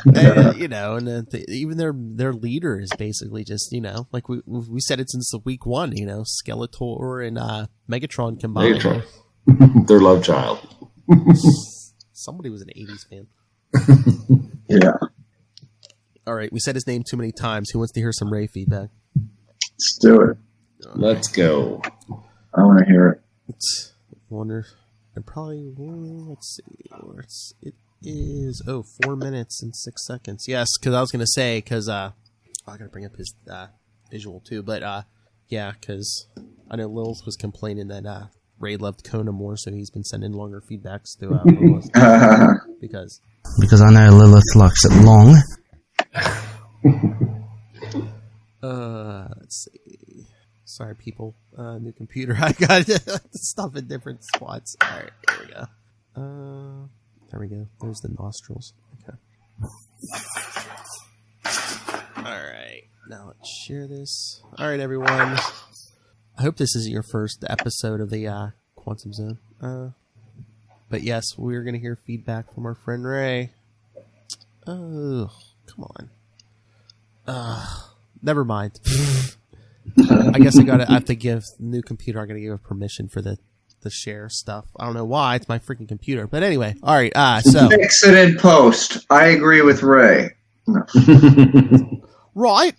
And even their leader is basically just, like we said it since the week one, Skeletor and Megatron combined. Megatron. Their love child. Somebody was an 80s fan. Yeah. All right, we said his name too many times. Who wants to hear some Ray feedback? Let's do it. Let's go. I want to hear it. Wonder. And probably, let's see. It is 4 minutes and 6 seconds. Yes, because I was going to say, because I got to bring up his visual too. But because I know Lilith was complaining that Ray loved Kona more, so he's been sending longer feedbacks to Lilith. Because I know Lilith likes it long. Let's see. Sorry, people. New computer. I got stuff in different spots. All right, here we go. There we go. There's the nostrils. Okay. All right. Now let's share this. All right, everyone. I hope this isn't your first episode of the Quantum Zone. But yes, we're going to hear feedback from our friend Ray. Oh, come on. Never mind. I guess I have to give the new computer. I got to give it permission for the share stuff. I don't know why. It's my freaking computer. But anyway, all right. So fix it in post. I agree with Ray. No. Right.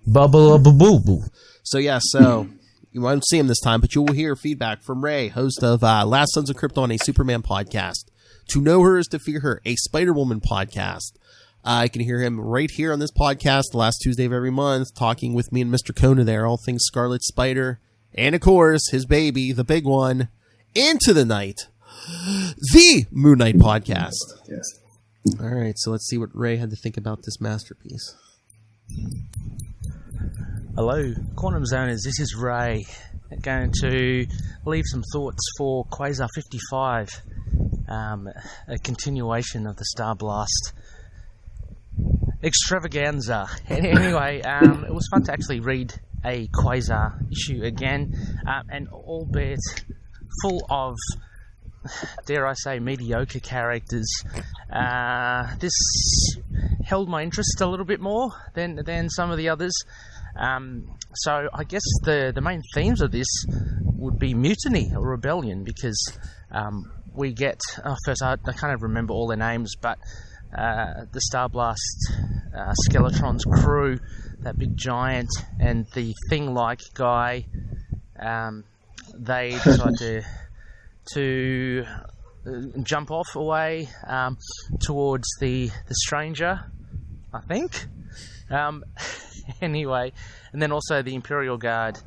Bubble. So so you won't see him this time, but you will hear feedback from Ray, host of Last Sons of Krypton, a Superman podcast. To Know Her is to Fear Her, a Spider-Woman podcast. You can hear him right here on this podcast the last Tuesday of every month, talking with me and Mr. Kona there, all things Scarlet Spider. And, of course, his baby, the big one, Into the Night, the Moon Knight podcast. Yes. All right, so let's see what Ray had to think about this masterpiece. Hello, Quantum Zoners, this is Ray. I'm going to leave some thoughts for Quasar 55, a continuation of the Starblast extravaganza. Anyway, it was fun to actually read a Quasar issue again, and albeit full of, dare I say, mediocre characters. This held my interest a little bit more than some of the others. So I guess the main themes of this would be mutiny or rebellion, because we get first I kind of remember all their names, but the Starblast Skeletron's crew, that big giant, and the thing-like guy, they decide to jump off away towards the stranger, I think. Anyway, and then also the Imperial Guard.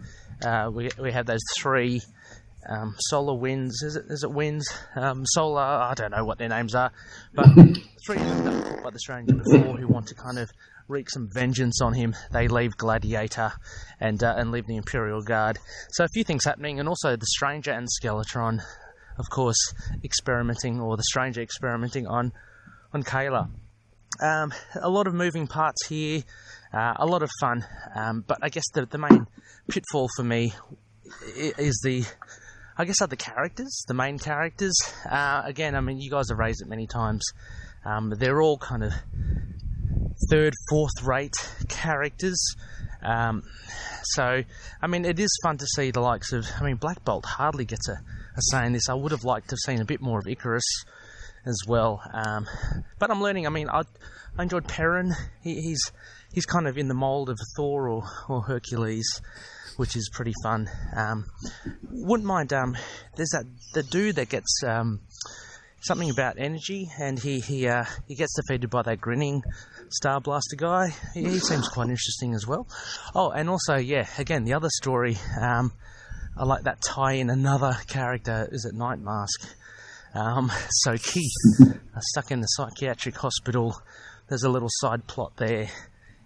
We have those three solar winds. Is it winds? Solar. I don't know what their names are, but three of them that were caught by the stranger before, who want to kind of wreak some vengeance on him. They leave Gladiator and leave the Imperial Guard. So a few things happening, and also the stranger and Skeletron, of course, experimenting, or the stranger experimenting on Kayla. A lot of moving parts here, a lot of fun, but I guess the main pitfall for me is are the characters, the main characters. Again, I mean, you guys have raised it many times. They're all kind of third, fourth-rate characters. So, I mean, it is fun to see the likes of... I mean, Black Bolt hardly gets a say in this. I would have liked to have seen a bit more of Icarus as well. But I'm learning. I mean, I enjoyed Perrin. He's kind of in the mould of Thor or Hercules, which is pretty fun. Wouldn't mind... there's the dude that gets... something about energy, and he gets defeated by that grinning Starblaster guy. He seems quite interesting as well. Oh, and also, yeah, again, the other story, I like that tie in another character. Is it Nightmask? So Keith, stuck in the psychiatric hospital. There's a little side plot there,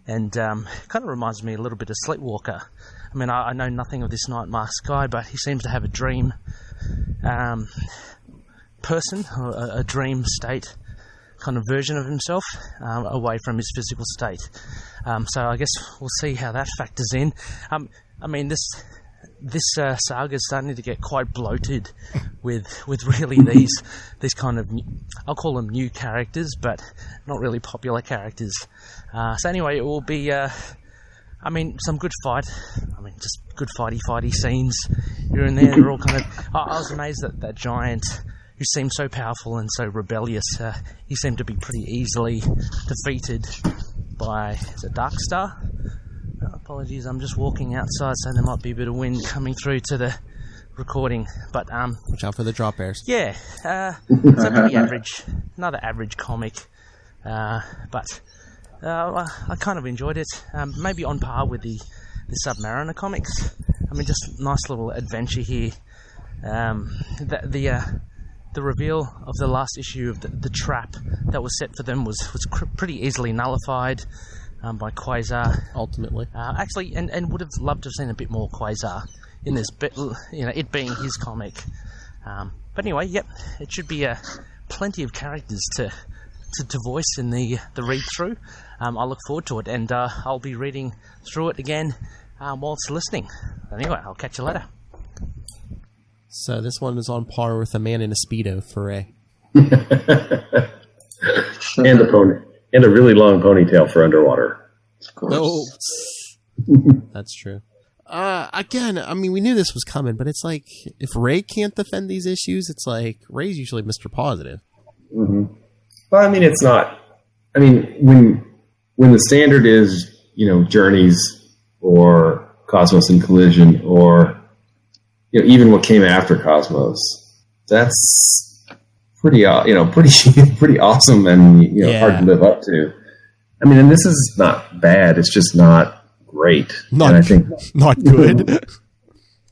and kind of reminds me a little bit of Sleepwalker. I mean, I know nothing of this Nightmask guy, but he seems to have a dream person, or a dream state kind of version of himself, away from his physical state. So I guess we'll see how that factors in. I mean, this saga is starting to get quite bloated with really these kind of I'll call them new characters, but not really popular characters. So anyway, it will be I mean, some good fight. I mean, just good fighty scenes here and there. They're all kind of... I was amazed that that giant, who seemed so powerful and so rebellious, he seemed to be pretty easily defeated by... Is it Darkstar? Apologies, I'm just walking outside, so there might be a bit of wind coming through to the recording. But watch out for the drop airs. Yeah, it's a pretty average, another average comic, but I kind of enjoyed it. Maybe on par with the Submariner comics. I mean, just nice little adventure here. The reveal of the last issue of the trap that was set for them was pretty easily nullified by Quasar. Ultimately, actually, and would have loved to have seen a bit more Quasar in this bit. You know, it being his comic. But anyway, yep, it should be plenty of characters to voice in the read through. I look forward to it, and I'll be reading through it again whilst listening. Anyway, I'll catch you later. So this one is on par with A Man in a Speedo for a... and a really long ponytail for underwater. Of course. Oh, that's true. Again, I mean, we knew this was coming, but it's like, if Ray can't defend these issues, it's like, Ray's usually Mr. Positive. Mm-hmm. Well, I mean, it's not... I mean, when the standard is, you know, Journeys or Cosmos and Collision, or... You know, even what came after Cosmos, that's pretty awesome, and hard to live up to. I mean, and this is not bad; it's just not great. And I think not good.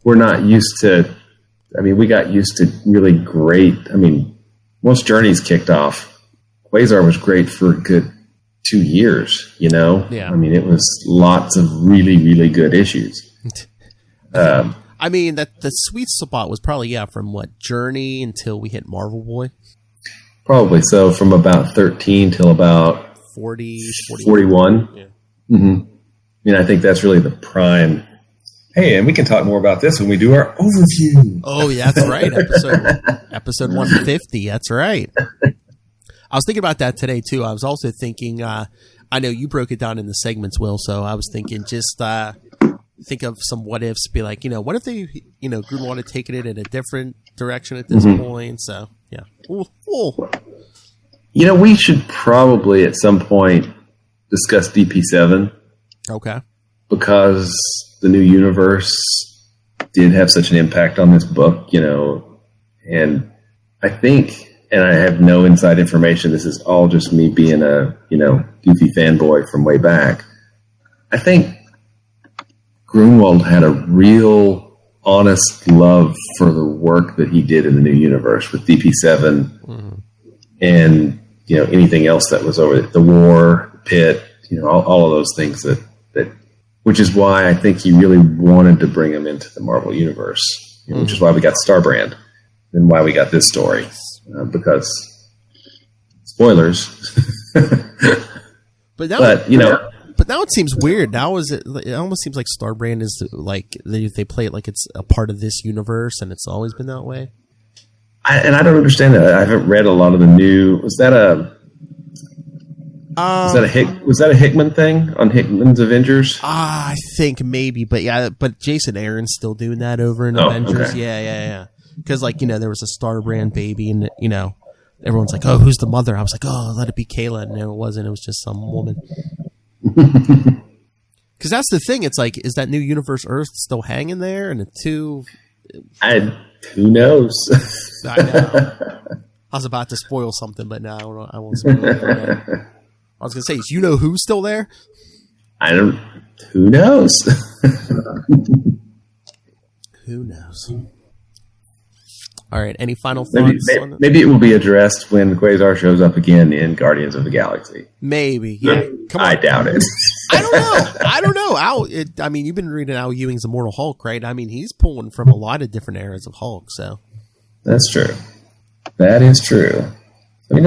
We're not used to. I mean, we got used to really great. I mean, once Journeys kicked off, Quasar was great for a good 2 years. You know, yeah. I mean, it was lots of really, really good issues. I mean, the sweet spot was probably, from what, Journey until we hit Marvel Boy? Probably so, from about 13 till about 41. Yeah. Mm-hmm. I mean, I think that's really the prime. Hey, and we can talk more about this when we do our overview. Oh, yeah, that's right. Episode 150, that's right. I was thinking about that today, too. I was also thinking, I know you broke it down into segments, Will, so I was thinking just... think of some what ifs, be like, what if they, Grunwald had taken it in a different direction at this point? So, yeah. Ooh. We should probably at some point discuss DP7. Okay. Because the new universe did have such an impact on this book, and I think, and I have no inside information, this is all just me being a, goofy fanboy from way back. I think Grunwald had a real honest love for the work that he did in the new universe with DP7 and, anything else that was over it, the war, pit, all of those things that, which is why I think he really wanted to bring him into the Marvel universe, which is why we got Starbrand and why we got this story, because spoilers. But now it seems weird. Now it almost seems like Starbrand is like they play it like it's a part of this universe, and it's always been that way. I don't understand that. I haven't read a lot of the new. Was that a Hickman thing on Hickman's Avengers? I think maybe, but Jason Aaron's still doing that over in Avengers. Okay. Yeah. Because there was a Starbrand baby, and everyone's like, "Oh, who's the mother?" I was like, "Oh, let it be Kayla," and it wasn't. It was just some woman. Because that's the thing. It's like, is that new universe Earth still hanging there? And who knows? I know. I was about to spoil something, but no, I won't spoil it. I was going to say, is who's still there? Who knows? Who knows? All right, any final thoughts? Maybe it will be addressed when Quasar shows up again in Guardians of the Galaxy. Maybe, yeah. Come on. I doubt it. I don't know. You've been reading Al Ewing's Immortal Hulk, right? He's pulling from a lot of different eras of Hulk, so. That's true. That is true. There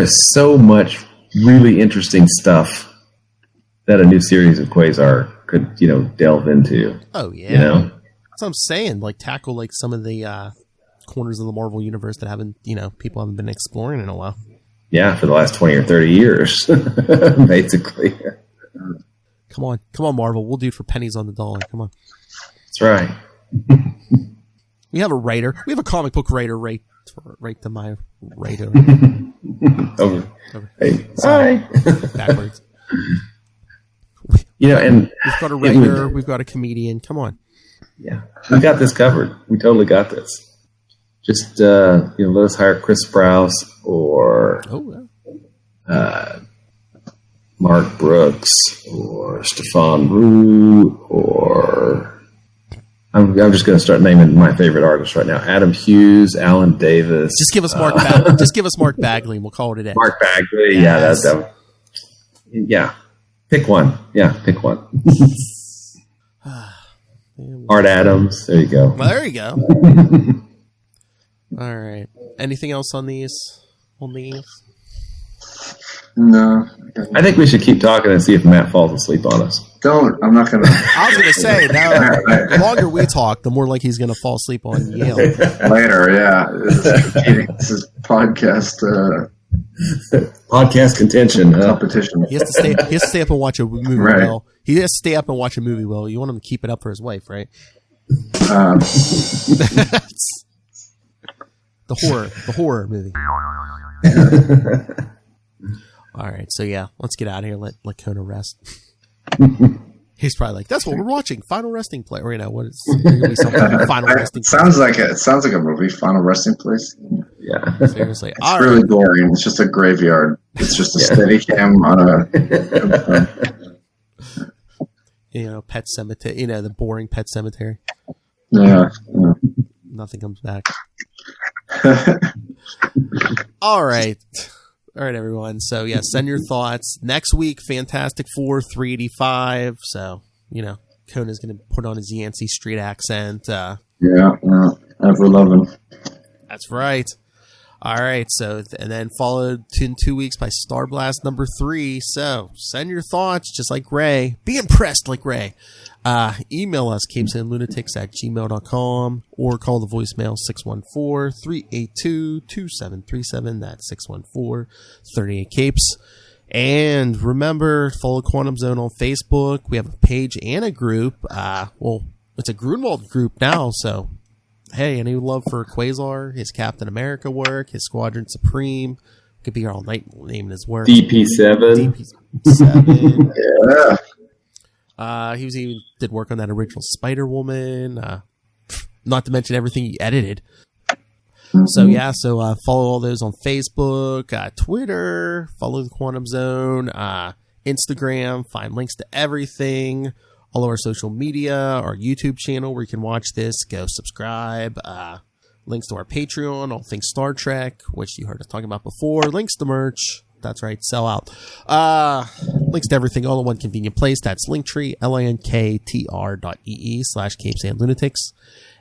is so much really interesting stuff that a new series of Quasar could, delve into. Oh, yeah. That's what I'm saying. Tackle some of the corners of the Marvel universe that people haven't been exploring in a while. Yeah, for the last 20 or 30 years, basically. Come on, Marvel. We'll do it for pennies on the dollar. Come on. That's right. We have a writer. We have a comic book writer right to my writer. Over. Hey, sorry. Backwards. And we've got a writer. We've got a comedian. Come on. Yeah, we got this covered. We totally got this. Just let us hire Chris Sprouse or Mark Brooks or Stefan Roux or I'm just going to start naming my favorite artists right now: Adam Hughes, Alan Davis. Just give us Mark. Just give us Mark Bagley, and we'll call it a day. Mark Bagley, yes. Yeah. Pick one. Yeah, pick one. Art Adams. There you go. Well, there you go. All right. Anything else on these? No. I think we should keep talking and see if Matt falls asleep on us. Don't. I'm not going to. I was going to say, the longer we talk, the more like he's going to fall asleep on Yale. Later, yeah. This is podcast. Podcast contention. Competition. He has to stay up and watch a movie. Right. Well, he has to stay up and watch a movie. Well, you want him to keep it up for his wife, right? The horror movie. All right, so yeah, let's get out of here. Let Kona rest. He's probably like, "That's what we're watching, Final Resting Place." Or what is Final Resting Place? It sounds like a movie, Final Resting Place. Yeah, seriously, it's really boring. It's just a graveyard. It's just a steady cam on a pet cemetery. The boring pet cemetery. Yeah. Nothing comes back. All right, everyone. So yeah, send your thoughts next week. Fantastic Four 385. So Kona's going to put on his Yancey Street accent. Yeah, ever loving. That's right. All right, so and then followed in 2 weeks by Starblast number 3. So send your thoughts, just like Ray. Be impressed like Ray. Email us, capesandlunatics@gmail.com, or call the voicemail 614-382-2737. That's 614-38-CAPES. And remember, follow Quantum Zone on Facebook. We have a page and a group. It's a Grunwald group now, so hey, any love for Quasar, his Captain America work, his Squadron Supreme, could be all night naming his work. DP7. Yeah. He did work on that original Spider-Woman. Not to mention everything he edited. So follow all those on Facebook, Twitter, follow the Quantum Zone, Instagram, find links to everything, all of our social media, our YouTube channel where you can watch this, go subscribe, links to our Patreon, all things Star Trek, which you heard us talking about before, links to merch, that's right, sell out, links to everything all in one convenient place. That's Linktree, linktr.ee/CapesandLunatics.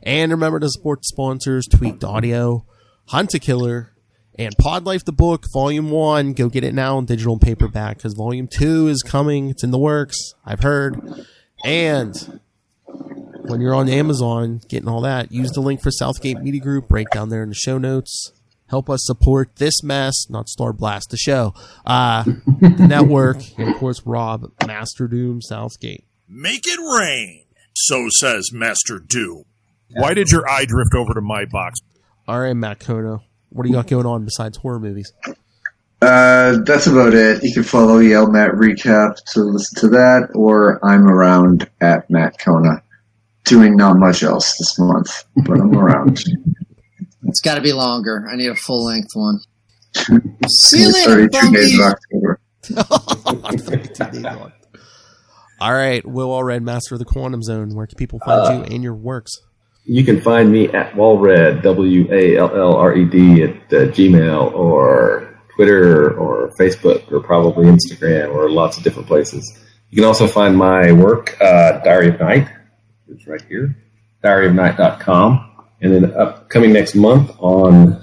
And remember to support the sponsors, Tweaked Audio, Hunt a Killer, and Pod Life the Book, Volume 1. Go get it now in digital and paperback, because Volume 2 is coming. It's in the works, I've heard. And when you're on Amazon getting all that, use the link for Southgate Media Group right down there in the show notes. Help us support this mess, not Starblast, the show, the network, and of course Rob, Master Doom, Southgate. Make it rain, so says Master Doom. Why did your eye drift over to my box? All right, Matt Kono, what do you got going on besides horror movies? That's about it. You can follow Yell Matt Recap to listen to that, or I'm around at Matt Kona. Doing not much else this month, but I'm around. It's got to be longer. I need a full-length one. See you later, 32 days of October. All right, Will Allred, Master of the Quantum Zone. Where can people find you and your works? You can find me at Wallred, WALLRED, at Gmail or Twitter or Facebook or probably Instagram or lots of different places. You can also find my work, Diary of Night. It's right here, diaryofnight.com. And then upcoming next month on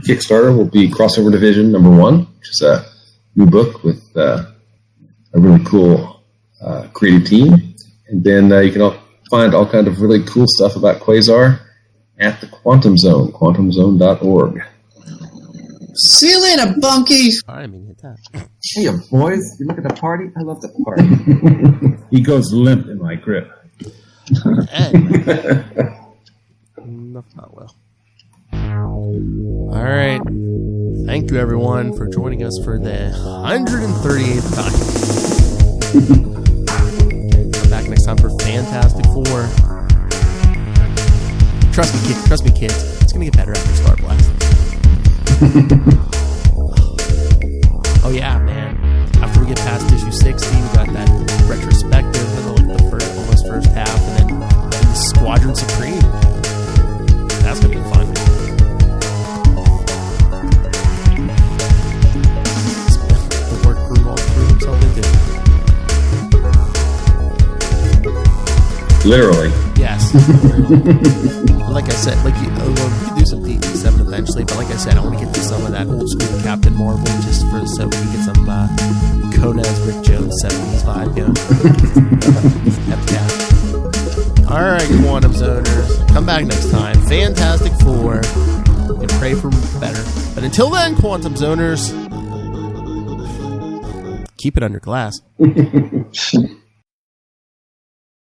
Kickstarter will be Crossover Division #1, which is a new book with a really cool creative team. And then you can find all kind of really cool stuff about Quasar at the Quantum Zone, quantumzone.org. See you later, bunkies. I mean, hit that. Hey, boys, you look at the party? I love the party. He goes limp in my grip. Not well. All right. Thank you, everyone, for joining us for the 138th time. Come back next time for Fantastic Four. Trust me, kids. It's gonna get better after Starblast. Oh yeah, man. After we get past issue 60, we got that retrospective of like the first half, and then the Squadron Supreme. That's gonna be fun. The work Grunwald threw himself into. Literally. Yes. Like I said, we can do some DP7 eventually, but like I said, I want to get to some of that old school Captain Marvel just so we can get some Cona's Rick Jones 70s vibe going. Alright, Quantum Zoners. Come back next time. Fantastic Four. And pray for better. But until then, Quantum Zoners, keep it under glass.